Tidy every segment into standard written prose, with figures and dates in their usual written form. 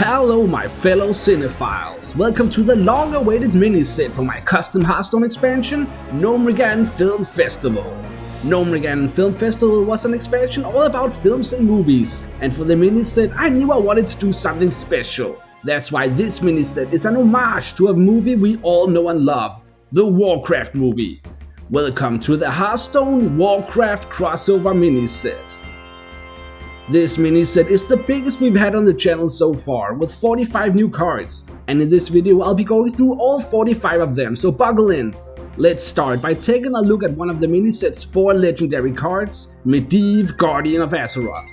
Hello my fellow cinephiles, welcome to the long-awaited mini-set for my custom Hearthstone expansion, Gnomeregan Film Festival. Gnomeregan Film Festival was an expansion all about films and movies, and for the mini-set I knew I wanted to do something special. That's why this mini-set is an homage to a movie we all know and love, the Warcraft movie. Welcome to the Hearthstone Warcraft crossover mini-set. This mini-set is the biggest we've had on the channel so far, with 45 new cards, and in this video I'll be going through all 45 of them, so buckle in. Let's start by taking a look at one of the mini-set's 4 legendary cards, Medivh, Guardian of Azeroth.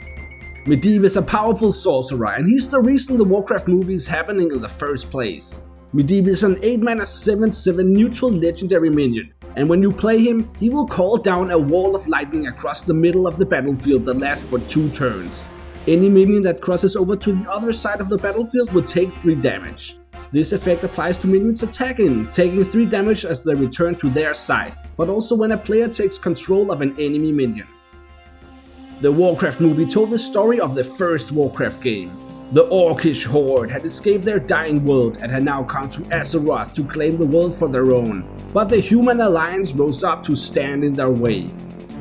Medivh is a powerful sorcerer, and he's the reason the Warcraft movie is happening in the first place. Medivh is an 8-mana 7/7 neutral legendary minion, and when you play him, he will call down a wall of lightning across the middle of the battlefield that lasts for 2 turns. Any minion that crosses over to the other side of the battlefield will take 3 damage. This effect applies to minions attacking, taking 3 damage as they return to their side, but also when a player takes control of an enemy minion. The Warcraft movie told the story of the first Warcraft game. The Orcish Horde had escaped their dying world and had now come to Azeroth to claim the world for their own, but the Human Alliance rose up to stand in their way.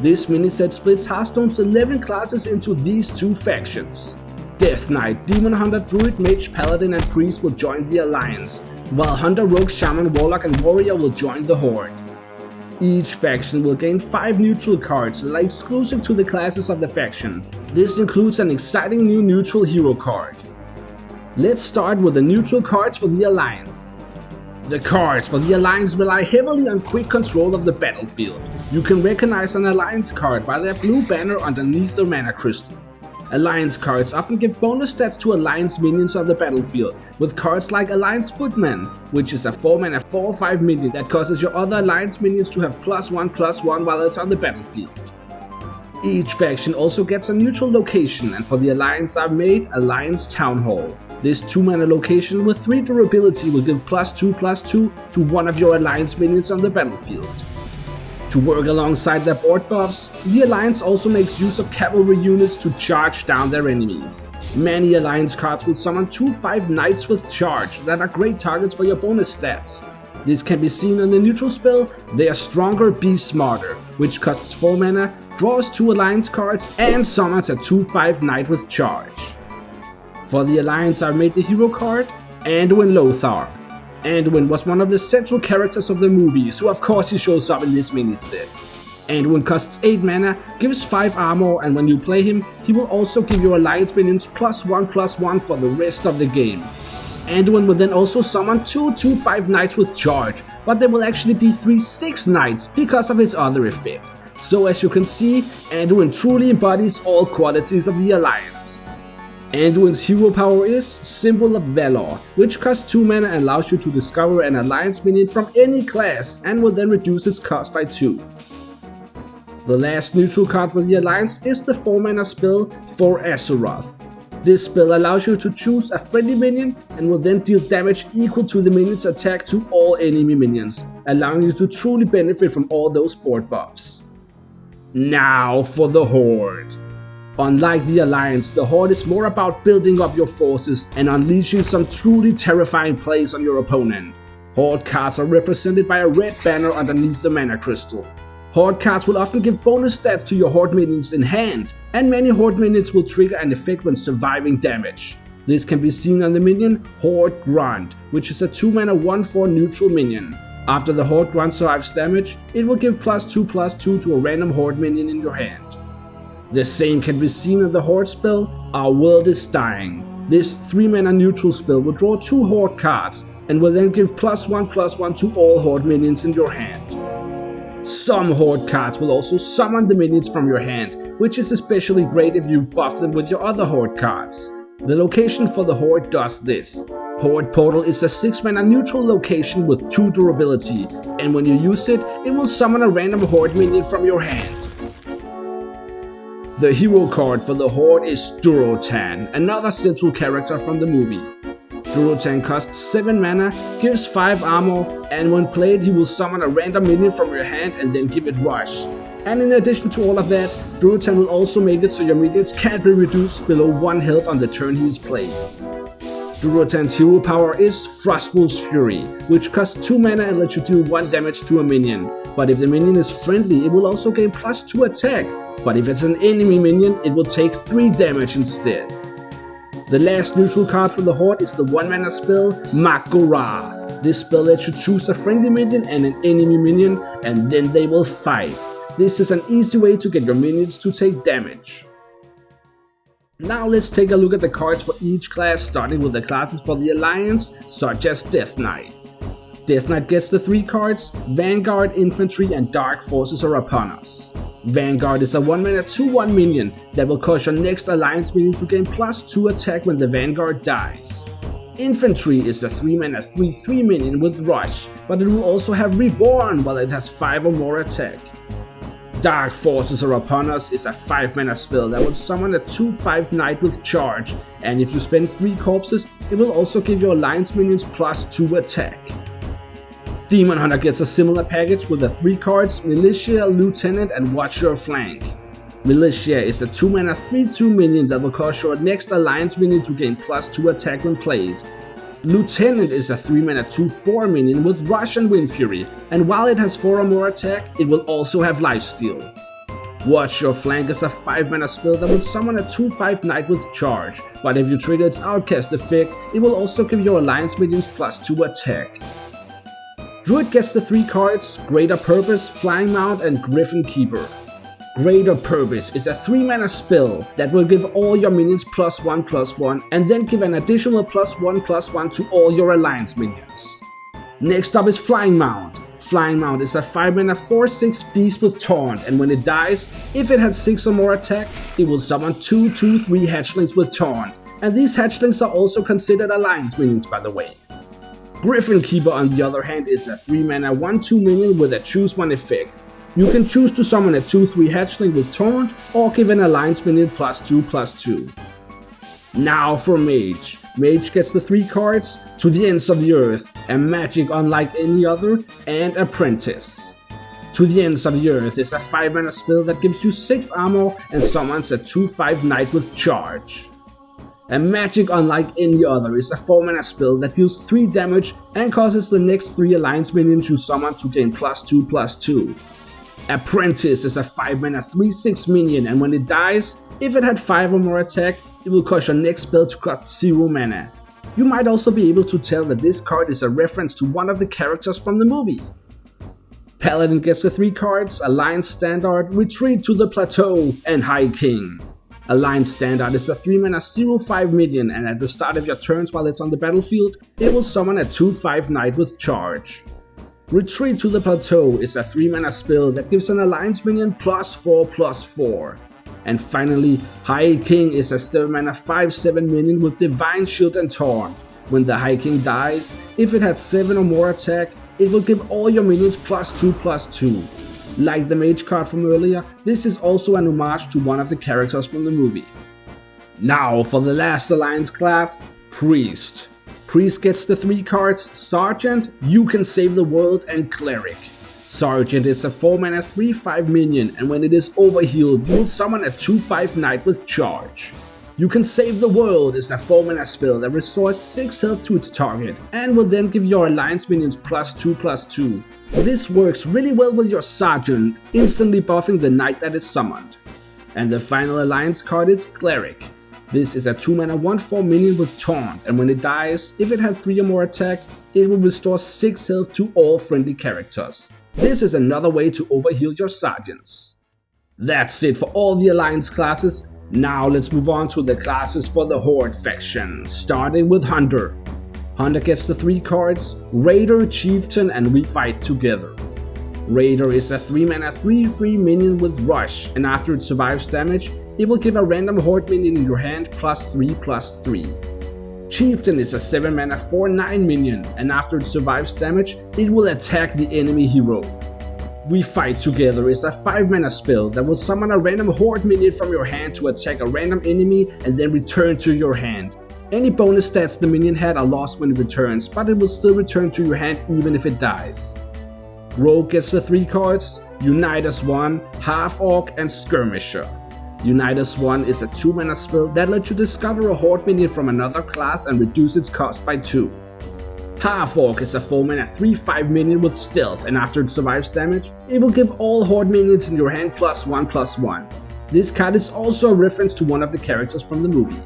This mini-set splits Hearthstone's 11 classes into these 2 factions. Death Knight, Demon Hunter, Druid, Mage, Paladin and Priest will join the Alliance, while Hunter, Rogue, Shaman, Warlock and Warrior will join the Horde. Each faction will gain 5 neutral cards that are exclusive to the classes of the faction. This includes an exciting new neutral hero card. Let's start with the neutral cards for the Alliance. The cards for the Alliance rely heavily on quick control of the battlefield. You can recognize an Alliance card by their blue banner underneath the mana crystal. Alliance cards often give bonus stats to Alliance minions on the battlefield, with cards like Alliance Footman, which is a 4-mana 4/5 minion that causes your other Alliance minions to have +1/+1 while it's on the battlefield. Each faction also gets a neutral location, and for the Alliance I've made Alliance Town Hall. This 2-mana location with 3 durability will give +2/+2 to one of your Alliance minions on the battlefield. To work alongside their board buffs, the Alliance also makes use of cavalry units to charge down their enemies. Many Alliance cards will summon 2/5 knights with charge that are great targets for your bonus stats. This can be seen in the neutral spell, They Are Stronger, Be Smarter, which costs 4 mana, draws 2 Alliance cards and summons a 2/5 knight with charge. For the Alliance I've made the hero card, Anduin Lothar. Anduin was one of the central characters of the movie, so of course he shows up in this mini-set. Anduin costs 8 mana, gives 5 armor, and when you play him, he will also give your Alliance minions +1/+1 for the rest of the game. Anduin will then also summon 2 2/5 knights with charge, but there will actually be 3 6 knights because of his other effect. So as you can see, Anduin truly embodies all qualities of the Alliance. Anduin's hero power is Symbol of Valor, which costs 2 mana and allows you to discover an Alliance minion from any class and will then reduce its cost by 2. The last neutral card for the Alliance is the 4-mana spell For Azeroth. This spell allows you to choose a friendly minion and will then deal damage equal to the minion's attack to all enemy minions, allowing you to truly benefit from all those board buffs. Now for the Horde. Unlike the Alliance, the Horde is more about building up your forces and unleashing some truly terrifying plays on your opponent. Horde cards are represented by a red banner underneath the mana crystal. Horde cards will often give bonus stats to your Horde minions in hand, and many Horde minions will trigger an effect when surviving damage. This can be seen on the minion Horde Grunt, which is a 2-mana 1/4 neutral minion. After the Horde Grunt survives damage, it will give +2/+2 to a random Horde minion in your hand. The same can be seen in the Horde spell, Our World is Dying. This 3-mana neutral spell will draw 2 Horde cards and will then give +1/+1 to all Horde minions in your hand. Some Horde cards will also summon the minions from your hand, which is especially great if you buff them with your other Horde cards. The location for the Horde does this. Horde Portal is a 6-mana neutral location with 2 durability, and when you use it, it will summon a random Horde minion from your hand. The hero card for the Horde is Durotan, another central character from the movie. Durotan costs 7 mana, gives 5 armor, and when played he will summon a random minion from your hand and then give it rush. And in addition to all of that, Durotan will also make it so your minions can't be reduced below 1 health on the turn he is played. Durotan's hero power is Frostwolf's Fury, which costs 2 mana and lets you deal 1 damage to a minion. But if the minion is friendly, it will also gain +2 attack. But if it's an enemy minion, it will take 3 damage instead. The last neutral card for the Horde is the 1 mana spell Magora. This spell lets you choose a friendly minion and an enemy minion, and then they will fight. This is an easy way to get your minions to take damage. Now let's take a look at the cards for each class, starting with the classes for the Alliance, such as Death Knight. Death Knight gets the 3 cards, Vanguard, Infantry, and Dark Forces are upon us. Vanguard is a 1 mana 2/1 minion that will cause your next Alliance minion to gain +2 attack when the Vanguard dies. Infantry is a 3 mana 3/3 minion with Rush, but it will also have Reborn while it has 5 or more attack. Dark Forces are upon us is a 5 mana spell that will summon a 2/5 knight with charge, and if you spend 3 corpses, it will also give your Alliance minions +2 attack. Demon Hunter gets a similar package with the 3 cards, Militia, Lieutenant, and Watch Your Flank. Militia is a 2 mana 3/2 minion that will cause your next Alliance minion to gain +2 attack when played. Lieutenant is a 3 mana 2/4 minion with Rush and Wind Fury, and while it has 4 or more attack, it will also have Lifesteal. Watch Your Flank is a 5 mana spell that will summon a 2/5 knight with charge, but if you trigger its Outcast effect, it will also give your Alliance minions +2 attack. Druid gets the 3 cards, Greater Purpose, Flying Mount, and Griffin Keeper. Greater Purpose is a 3 mana spell that will give all your minions +1/+1 and then give an additional +1/+1 to all your Alliance minions. Next up is Flying Mount. Flying Mount is a 5 mana 4/6 beast with Taunt, and when it dies, if it has 6 or more attack, it will summon 2 2/3 hatchlings with Taunt, and these hatchlings are also considered Alliance minions, by the way. Griffin Keeper, on the other hand, is a 3 mana 1/2 minion with a choose one effect. You can choose to summon a 2/3 hatchling with Taunt or give an Alliance minion +2/+2. Now for Mage. Mage gets the 3 cards, To the Ends of the Earth, a magic unlike any other, and Apprentice. To the Ends of the Earth is a 5 mana spell that gives you 6 armor and summons a 2/5 knight with charge. A magic unlike any other is a 4 mana spell that deals 3 damage and causes the next 3 Alliance minions you summon to gain +2/+2. Apprentice is a 5 mana 3/6 minion, and when it dies, if it had 5 or more attack, it will cause your next spell to cost 0 mana. You might also be able to tell that this card is a reference to one of the characters from the movie. Paladin gets the 3 cards, Alliance Standard, Retreat to the Plateau, and High King. Alliance Standard is a 3 mana 0/5 minion, and at the start of your turns while it's on the battlefield, it will summon a 2/5 knight with charge. Retreat to the Plateau is a 3 mana spell that gives an Alliance minion +4/+4. And finally, High King is a 7 mana 5/7 minion with Divine Shield and Taunt. When the High King dies, if it has 7 or more attack, it will give all your minions +2/+2. Like the Mage card from earlier, this is also an homage to one of the characters from the movie. Now for the last Alliance class, Priest. Priest gets the 3 cards, Sergeant, You Can Save the World, and Cleric. Sergeant is a 4 mana 3/5 minion, and when it is overhealed, you will summon a 2/5 knight with charge. You Can Save the World is a 4 mana spell that restores 6 health to its target, and will then give your Alliance minions +2/+2. This works really well with your Sergeant, instantly buffing the knight that is summoned. And the final Alliance card is Cleric. This is a 2 mana 1/4 minion with Taunt, and when it dies, if it has 3 or more attack, it will restore 6 health to all friendly characters. This is another way to overheal your Sergeants. That's it for all the Alliance classes. Now let's move on to the classes for the Horde faction, starting with Hunter. Hunter gets the 3 cards, Raider, Chieftain, and We Fight Together. Raider is a 3 mana 3/3 minion with Rush, and after it survives damage, it will give a random Horde minion in your hand +3/+3. Chieftain is a 7 mana 4/9 minion, and after it survives damage, it will attack the enemy hero. We Fight Together is a 5 mana spell that will summon a random Horde minion from your hand to attack a random enemy and then return to your hand. Any bonus stats the minion had are lost when it returns, but it will still return to your hand even if it dies. Rogue gets the 3 cards, Unite as One, Half Orc, and Skirmisher. Uniter's 1 is a 2-mana spell that lets you discover a horde minion from another class and reduce its cost by 2. Half-Orc is a 4-mana 3/5 minion with stealth, and after it survives damage, it will give all horde minions in your hand +1/+1. This card is also a reference to one of the characters from the movie.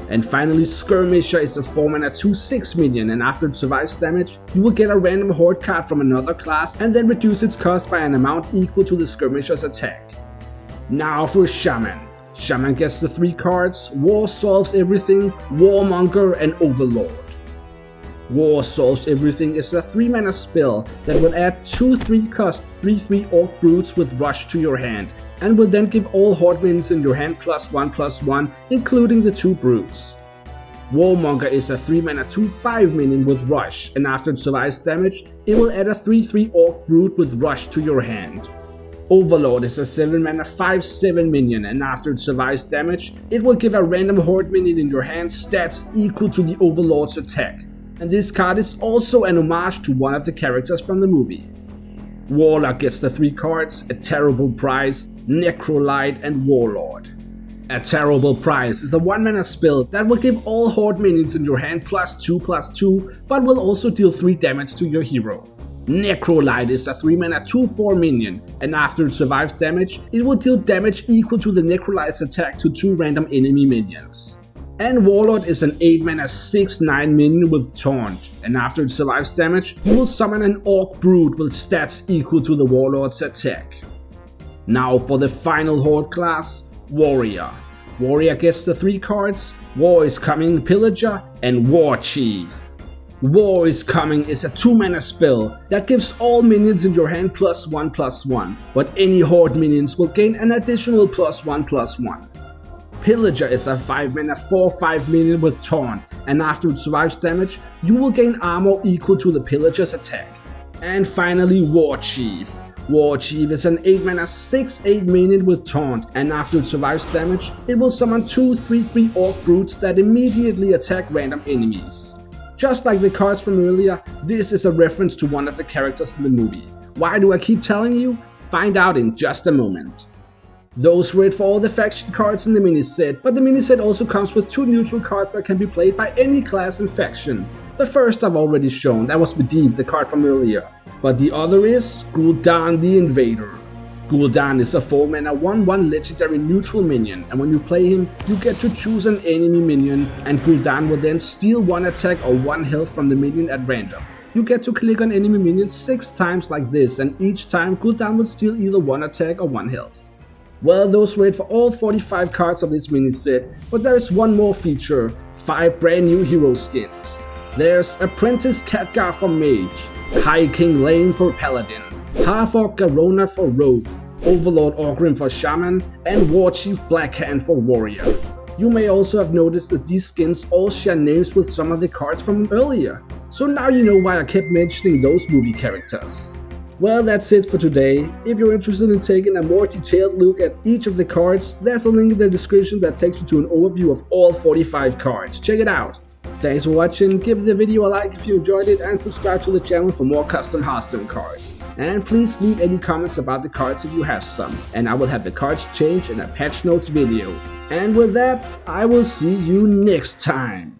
And finally, Skirmisher is a 4-mana 2/6 minion, and after it survives damage, you will get a random horde card from another class and then reduce its cost by an amount equal to the Skirmisher's attack. Now for Shaman. Shaman gets the 3 cards: War Solves Everything, Warmonger, and Overlord. War Solves Everything is a 3-mana spell that will add 2/3 cost 3/3 Orc Brutes with Rush to your hand, and will then give all horde minions in your hand +1/+1, including the 2 Brutes. Warmonger is a 3-mana 2/5 minion with Rush, and after it survives damage, it will add a 3/3 Orc Brute with Rush to your hand. Overlord is a 7-mana 5/7 minion, and after it survives damage, it will give a random horde minion in your hand stats equal to the Overlord's attack. And this card is also an homage to one of the characters from the movie. Warlock gets the 3 cards: A Terrible Price, Necrolite, and Warlord. A Terrible Price is a 1-mana spell that will give all horde minions in your hand +2/+2, but will also deal 3 damage to your hero. Necrolite is a 3-mana 2/4 minion, and after it survives damage, it will deal damage equal to the Necrolite's attack to 2 random enemy minions. And Warlord is an 8-mana 6/9 minion with Taunt, and after it survives damage, you will summon an Orc Brute with stats equal to the Warlord's attack. Now for the final horde class, Warrior. Warrior gets the 3 cards: War is Coming, Pillager, and War Chief. War is Coming is a 2-mana spell that gives all minions in your hand +1/+1, but any horde minions will gain an additional +1/+1. Pillager is a 5-mana 4/5 minion with Taunt, and after it survives damage, you will gain armor equal to the Pillager's attack. And finally, War Chief. War Chief is an 8-mana 6/8 minion with Taunt, and after it survives damage, it will summon 2 3/3 Orc Brutes that immediately attack random enemies. Just like the cards from earlier, this is a reference to one of the characters in the movie. Why do I keep telling you? Find out in just a moment. Those were it for all the faction cards in the mini-set, but the mini-set also comes with 2 neutral cards that can be played by any class and faction. The first I've already shown, that was Medivh, the card from earlier. But the other is Gul'dan the Invader. Gul'dan is a 4-mana 1/1 legendary neutral minion, and when you play him, you get to choose an enemy minion, and Gul'dan will then steal 1 attack or 1 health from the minion at random. You get to click on enemy minions 6 times like this, and each time Gul'dan will steal either 1 attack or 1 health. Well, those were it for all 45 cards of this mini set, but there is one more feature: 5 brand new hero skins. There's Apprentice Khadgar for Mage, High King Lane for Paladin, Half-Orc Garona for Rogue, Overlord Orgrim for Shaman, and War Chief Blackhand for Warrior. You may also have noticed that these skins all share names with some of the cards from earlier, so now you know why I kept mentioning those movie characters. Well, that's it for today. If you're interested in taking a more detailed look at each of the cards, there's a link in the description that takes you to an overview of all 45 cards. Check it out! Thanks for watching, give the video a like if you enjoyed it, and subscribe to the channel for more custom Hearthstone cards. And please leave any comments about the cards if you have some, and I will have the cards changed in a patch notes video. And with that, I will see you next time!